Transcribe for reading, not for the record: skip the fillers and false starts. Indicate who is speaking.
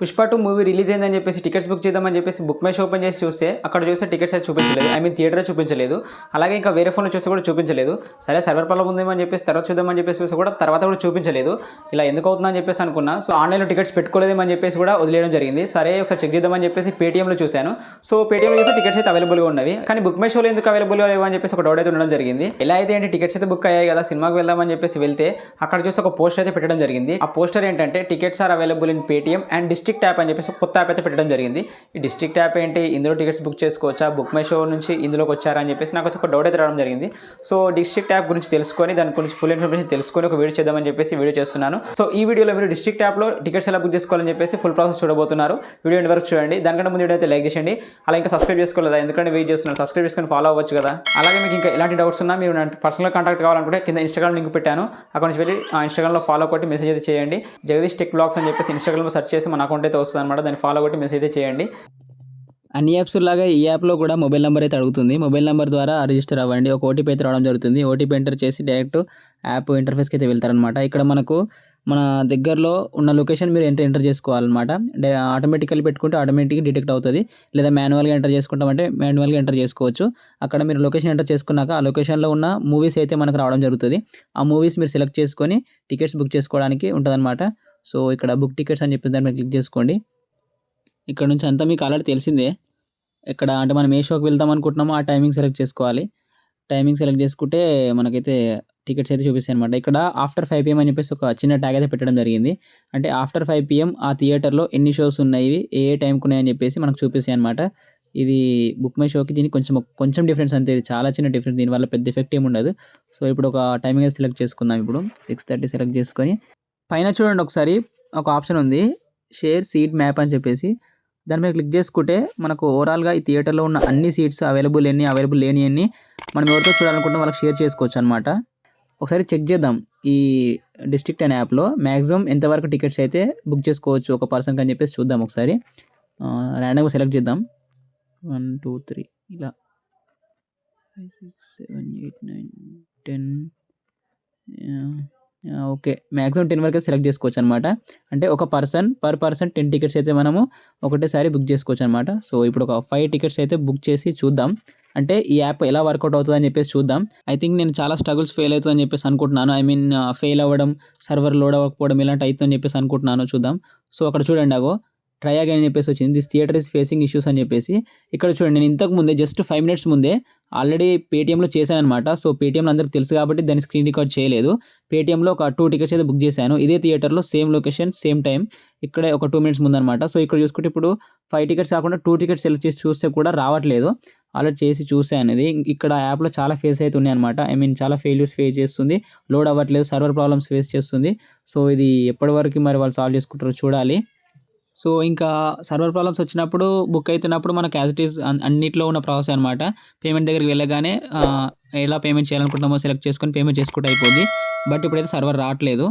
Speaker 1: Pushpa 2 movie release అయిందని చెప్పేసి tickets book చేద్దామని చెప్పేసి బుక్ మై షో ఓపెన్ చేసి చూస్తే అక్కడ చూస్తే టికెట్స్ అయితే చూపించలేదు. ఐ మీన్ థియేటర్ చూపించలేదు. అలాగే ఇంకా వేరే ఫోన్లో చూస్తే కూడా చూపించలేదు. సరే సర్వర్ ప్రాబ్లం ఉందేమో అని చెప్పేసి తర్వాత చూద్దామని చెప్పేసి చూస్తే కూడా తర్వాత కూడా చూపించలేదు. ఇలా ఎందుకు అవుతుందని చెప్పేసి అనుకున్నా. సో ఆన్లైన్లో టికెట్స్ పెట్టుకోలేదేమని చెప్పేసి కూడా వదిలేయడం జరిగింది. సరే ఒకసారి చెక్ చేద్దామని చెప్పేసి పేటీఎంలో చూశాను. సో పేటీఎంలో చూస్తే టికెట్స్ అయితే అవైలబుల్గా ఉన్నవి. కానీ బుక్ మై షోలో ఎందుకు అవైలబుల్గా లేవు అని చెప్పేసి ఒక డౌట్ అయితే ఉండడం జరిగింది. ఎలా అయితే ఏంటి టికెట్స్ అయితే బుక్ అయ్యాయి కదా, సినిమాకి వెళ్దామని చెప్పేసి వెళ్తే అక్కడ చూస్తే ఒక పోస్టర్ అయితే పెట్టడం జరిగింది. ఆ పోస్టర్ ఏంటంటే tickets are available in Paytm and district app అని చెప్పేసి కొత్త యాప్ అయితే పెట్టడం జరిగింది. ఈ డిస్ట్రిక్ట్ యాప్ ఏంటి, ఇందులో టికెట్స్ బుక్ చేసుకోవచ్చా, బుక్ మై షో నుంచి ఇందులోకి వచ్చారా అని చెప్పేసి నాకు ఒక డౌట్ అయితే రావడం జరిగింది. సో డిస్ట్రిక్ట్ యాప్ గురించి తెలుసుకొని దాని గురించి ఫుల్ ఇన్ఫర్మేషన్ తెలుసుకొని ఒక వీడియో చేద్దామని చెప్పేసి వీడియో చేస్తున్నాను. సో ఈ వీడియోలో మీరు డిస్ట్రిక్ట్ యాప్లో టికెట్స్ ఎలా బుక్ చేసుకోవాలని చెప్పేసి ఫుల్ ప్రాసెస్ చూడబోతున్నారు. వీడియో ఎండ్ వరకు చూడండి. దానికంటే ముందు వీడియో అయితే లైక్ చేయండి. అలా ఇంకా సబ్స్క్రైబ్ చేసుకోలేదా, ఎందుకంటే వెయిట్ చేస్తున్నాను, సబ్స్క్రైబ్ చేసుకొని ఫాలో అవ్వచ్చు కదా. అలాగే మీకు ఇంకా ఎలాంటి డౌట్స్ ఉన్నా మీరు పర్సనల్ కాంటాక్ట్ కావాలనుకుంటే కింద ఇన్స్టాగ్రామ్ లింక్ పెట్టాను, అక్కడ నుంచి వెళ్ళి ఆ ఇన్స్టాగ్రామ్లో ఫాలో కొట్టి మెసేజ్ అయితే చేయండి. జగదీష్ టెక్ బ్లాగ్స్ అని చెప్పేసి ఇన్స్టాగ్రామ్లో సెర్చ్ చేసి మన అకౌంట్ అయితే వస్తుంది అనమాట. దాన్ని ఫాలో కొట్టి మెసేజ్ అయితే చేయండి.
Speaker 2: అన్ని యాప్స్ లాగా ఈ యాప్లో కూడా మొబైల్ నెంబర్ అయితే అడుగుతుంది. మొబైల్ నెంబర్ ద్వారా రిజిస్టర్ అవ్వండి. ఒక ఓటీపీ అయితే రావడం జరుగుతుంది. ఓటీపీ ఎంటర్ చేసి డైరెక్ట్ యాప్ ఇంటర్ఫేస్కి అయితే వెళ్తారనమాట. ఇక్కడ మనకు మన దగ్గరలో ఉన్న లొకేషన్ మీరు ఎంటర్ చేసుకోవాలన్నమాట. ఆటోమేటికల్లీ పెట్టుకుంటే ఆటోమేటిక్గా డిటెక్ట్ అవుతుంది. లేదా మాన్యువల్గా ఎంటర్ చేసుకుంటామంటే మాన్యువల్గా ఎంటర్ చేసుకోవచ్చు. అక్కడ మీరు లొకేషన్ ఎంటర్ చేసుకున్నాక ఆ లొకేషన్లో ఉన్న మూవీస్ అయితే మనకు రావడం జరుగుతుంది. ఆ మూవీస్ మీరు సెలెక్ట్ చేసుకొని టికెట్స్ బుక్ చేసుకోవడానికి ఉంటుందన్నమాట. సో ఇక్కడ బుక్ టికెట్స్ అని చెప్పి దాని మీద క్లిక్ చేసుకోండి. ఇక్కడ నుంచి అంతా మీకు ఆల్రెడీ తెలిసిందే. ఇక్కడ అంటే మనం ఏ షోకి వెళ్దాం అనుకుంటున్నామో ఆ టైమింగ్ సెలెక్ట్ చేసుకోవాలి. టైమింగ్ సెలెక్ట్ చేసుకుంటే మనకైతే టికెట్స్ అయితే చూపిస్తాయి అనమాట. ఇక్కడ ఆఫ్టర్ 5 PM అని చెప్పేసి ఒక చిన్న ట్యాగ్ అయితే పెట్టడం జరిగింది. అంటే ఆఫ్టర్ 5 PM ఆ థియేటర్లో ఎన్ని షోస్ ఉన్నాయి, ఏ టైంకి ఉన్నాయని చెప్పేసి మనకు చూపిస్తాయి అనమాట. ఇది బుక్ మై షోకి దీనికి కొంచెం డిఫరెన్స్ అంతే. ఇది చాలా చిన్న డిఫరెన్స్, దీనివల్ల పెద్ద ఎఫెక్ట్ ఏమి ఉండదు. సో ఇప్పుడు ఒక టైమింగ్ అయితే సెలెక్ట్ చేసుకుందాం. ఇప్పుడు 6:30 సెలెక్ట్ చేసుకొని పైన చూడండి ఒకసారి ఒక ఆప్షన్ ఉంది, షేర్ సీట్ మ్యాప్ అని చెప్పేసి. దాని మీద క్లిక్ చేసుకుంటే మనకు ఓవరాల్గా ఈ థియేటర్లో ఉన్న అన్ని సీట్స్ అవైలబుల్ లేని అన్ని మనం ఎవరితో చూడాలనుకుంటే వాళ్ళకి షేర్ చేసుకోవచ్చు అనమాట. ఒకసారి చెక్ చేద్దాం. ఈ డిస్ట్రిక్ట్ అనే యాప్లో మ్యాక్సిమం ఎంతవరకు టికెట్స్ అయితే బుక్ చేసుకోవచ్చు ఒక పర్సన్కి అని చెప్పేసి చూద్దాం. ఒకసారి ర్యాండమ్గా సెలెక్ట్ చేద్దాం. 1 2 3 ఇలా 5 6 7 8 9 10 ఓకే, మ్యాక్సిమం 10 వరకు సెలెక్ట్ చేసుకోవచ్చు అనమాట. అంటే ఒక పర్ పర్సన్ 10 టికెట్స్ అయితే మనము ఒకటేసారి బుక్ చేసుకోవచ్చు అనమాట. సో ఇప్పుడు ఒక 5 టికెట్స్ అయితే బుక్ చేసి చూద్దాం. అంటే ఈ యాప్ ఎలా వర్కౌట్ అవుతుంది అని చెప్పేసి చూద్దాం. ఐ థింక్ నేను చాలా స్ట్రగుల్స్ ఫెయిల్ అవుతుందని చెప్పేసి అనుకుంటున్నాను. ఐ మీన్ ఫెయిల్ అవ్వడం, సర్వర్ లోడ్ అవ్వకపోవడం ఇలాంటి అవుతుందని చెప్పేసి అనుకుంటున్నాను. చూద్దాం. సో అక్కడ చూడండి, అగో ట్రై అగైన్ అని చెప్పేసి వచ్చింది. This theatre is facing issues అని చెప్పేసి. ఇక్కడ చూడండి, నేను ఇంతకు ముందే జస్ట్ 5 minutes ముందే ఆల్రెడీ పేటీఎంలో చేశాను అనమాట. సో పేటీఎంలో అందరికి తెలుసు కాబట్టి దాన్ని స్క్రీన్ రికార్డ్ చేయలేదు. పేటీఎంలో ఒక 2 టికెట్స్ అయితే బుక్ చేశాను. ఇదే థియేటర్లో సేమ్ లొకేషన్ సేమ్ టైం, ఇక్కడే ఒక 2 minutes ముందు అనమాట. సో ఇక్కడ చూసుకుంటే ఇప్పుడు 5 టికెట్స్ కాకుండా 2 టికెట్స్ సెలెక్ట్ చేసి చూస్తే కూడా రావట్లేదు. ఆల్రెడీ చేసి చూసాను. ఇది ఇక్కడ యాప్లో చాలా ఫేస్ అయితే ఉన్నాయి అనమాట. ఐ మీన్ చాలా ఫెయిల్యూర్స్ ఫేస్ చేస్తుంది, లోడ్ అవ్వట్లేదు, సర్వర్ ప్రాబ్లమ్స్ ఫేస్ చేస్తుంది. సో ఇది ఎప్పటి వరకు మరి వాళ్ళు సాల్వ్ చేసుకుంటారో చూడాలి. సో ఇంకా సర్వర్ ప్రాబ్లమ్స్ వచ్చినప్పుడు బుక్ అవుతున్నప్పుడు మనకు యాజ్ ఇట్ ఈస్ అన్నిట్లో ఉన్న ప్రాసెస్ అనమాట. పేమెంట్ దగ్గరికి వెళ్ళగానే ఎలా పేమెంట్ చేయాలనుకుంటున్నామో సెలెక్ట్ చేసుకొని పేమెంట్ చేసుకుంటే అయిపోద్ది. బట్ ఇప్పుడైతే సర్వర్ రావట్లేదు.